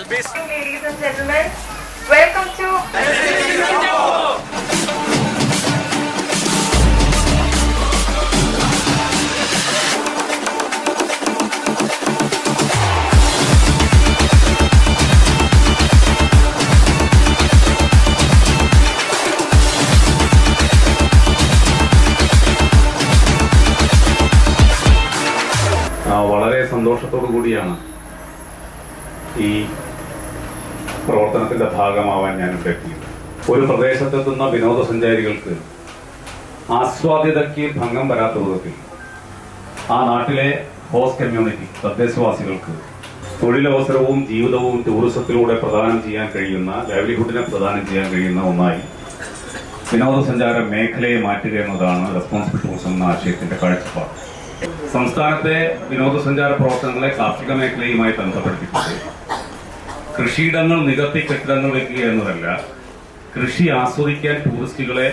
Ladies and gentlemen, welcome to വളരെ സന്തോഷത്തോടു കൂടിയാണ് ഈ പ്രവർത്തനത്തിന്റെ ഭാഗമാവാൻ ഞാൻ എത്തിയത്. ഒരു പ്രദേശത്തെത്തുന്ന വിനോദസഞ്ചാരികൾക്ക് ആസ്വാദ്യതയ്ക്ക് ഭംഗം വരാത്ത വിധത്തിൽ ആ നാട്ടിലെ ഹോസ്റ്റ് കമ്മ്യൂണിറ്റി തദ്ദേശവാസികൾക്ക് തൊഴിലവസരവും ജീവിതവും ടൂറിസത്തിലൂടെ പ്രദാനം ചെയ്യാൻ കഴിയുന്ന, ലൈവ്ലിഹുഡിനെ പ്രദാനം ചെയ്യാൻ കഴിയുന്ന ഒന്നായി വിനോദസഞ്ചാര മേഖലയെ മാറ്റുക എന്നതാണ് റെസ്പോൺസിബിൾ ടൂറിസം എന്ന ആശയത്തിന്റെ കാഴ്ചപ്പാട്. സംസ്ഥാനത്തെ വിനോദസഞ്ചാര പ്രവർത്തനങ്ങളെ കാർഷിക മേഖലയുമായി ബന്ധപ്പെടുത്തിക്കൊണ്ട് കൃഷിയിടങ്ങൾ നികത്തി കെട്ടിടങ്ങൾ വയ്ക്കുക എന്നതല്ല, കൃഷി ആസ്വദിക്കാൻ ടൂറിസ്റ്റുകളെ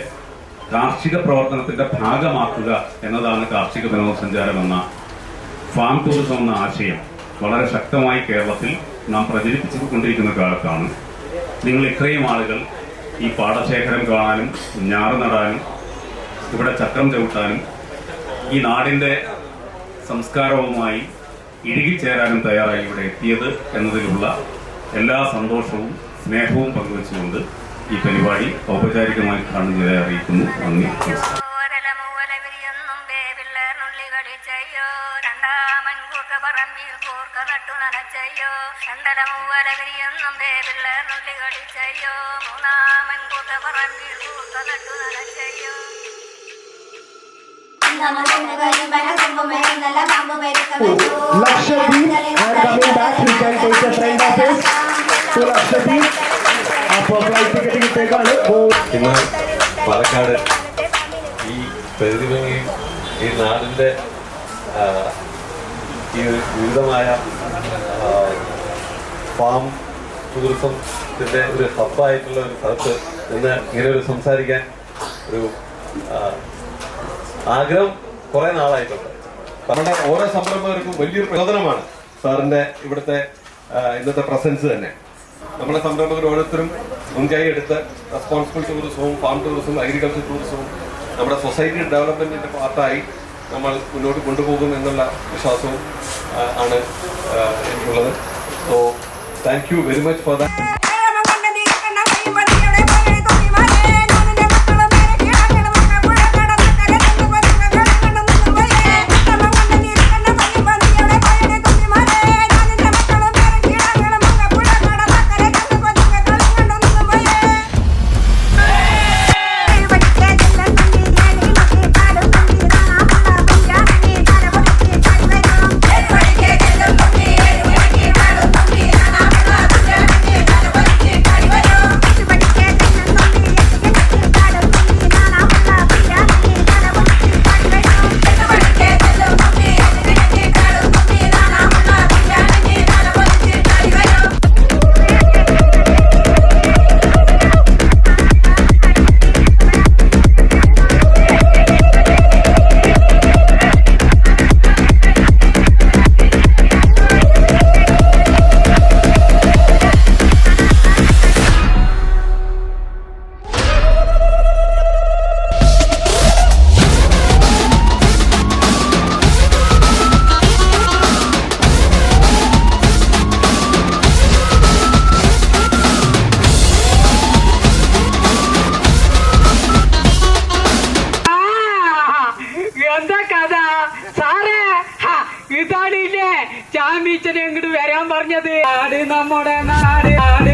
കാർഷിക പ്രവർത്തനത്തിന്റെ ഭാഗമാക്കുക എന്നതാണ് കാർഷിക വിനോദസഞ്ചാരം എന്ന ഫാം ടൂറിസം എന്ന ആശയം വളരെ ശക്തമായി കേരളത്തിൽ നാം പ്രചരിപ്പിച്ചുകൊണ്ടിരിക്കുന്ന കാലത്താണ് നിങ്ങൾ ഇത്രയും ആളുകൾ ഈ പാടശേഖരം കാണാനും ഞാറ് നടാനും ഇവിടെ ചക്രം ചവിട്ടാനും ഈ നാടിന്റെ സംസ്കാരവുമായി ഇഴുകിച്ചേരാനും തയ്യാറായി ഇവിടെ എത്തിയത് എന്നതിലുള്ള എല്ലാ സന്തോഷവും സ്നേഹവും പങ്കുവെച്ചുകൊണ്ട് ഈ പരിപാടി ഔപചാരികമായി കാണുന്നതിനെ അറിയിക്കുന്നു. നന്ദി. Lakshadweep, and coming back, he can take a friend of his to Lakshadweep. അപ്പോൾ ഫ്ലൈറ്റ് ടിക്കറ്റ് കിട്ടേക്കാണ്. ഇന്ന് പാലക്കാട് ഈ പ്രകൃതിഭംഗിയും ഈ നാടിൻ്റെ ഈ വിവിധമായ ഫാം ടൂറിസത്തിൻ്റെ ഒരു ഹബ്ബായിട്ടുള്ള ഒരു സ്ഥലത്ത് നിന്ന് ഇങ്ങനെ ഒരു സംസാരിക്കാൻ ഒരു ആഗ്രഹം കുറേ നാളായിട്ടുണ്ട്. നമ്മുടെ ഓരോ സംരംഭകർക്കും വലിയൊരു പ്രചോദനമാണ് സാറിൻ്റെ ഇവിടുത്തെ ഇന്നത്തെ പ്രസൻസ് തന്നെ. നമ്മുടെ സംരംഭകർ ഓരോരുത്തരും മുൻകൈ എടുത്ത് റെസ്പോൺസിബിൾ ടൂറിസവും ഫാം ടൂറിസവും അഗ്രികൾച്ചർ ടൂറിസവും നമ്മുടെ സൊസൈറ്റി ഡെവലപ്മെന്റിന്റെ പാർട്ടായി നമ്മൾ മുന്നോട്ട് കൊണ്ടുപോകും എന്നുള്ള വിശ്വാസവും ആണ് എനിക്കുള്ളത്. So thank you very much for that. ഇതാണില്ലേ ചാമ്പിച്ചനെ ഇങ്ങോട്ട് വരാൻ പറഞ്ഞത്. ആട് നമ്മുടെ നാട്, ആട്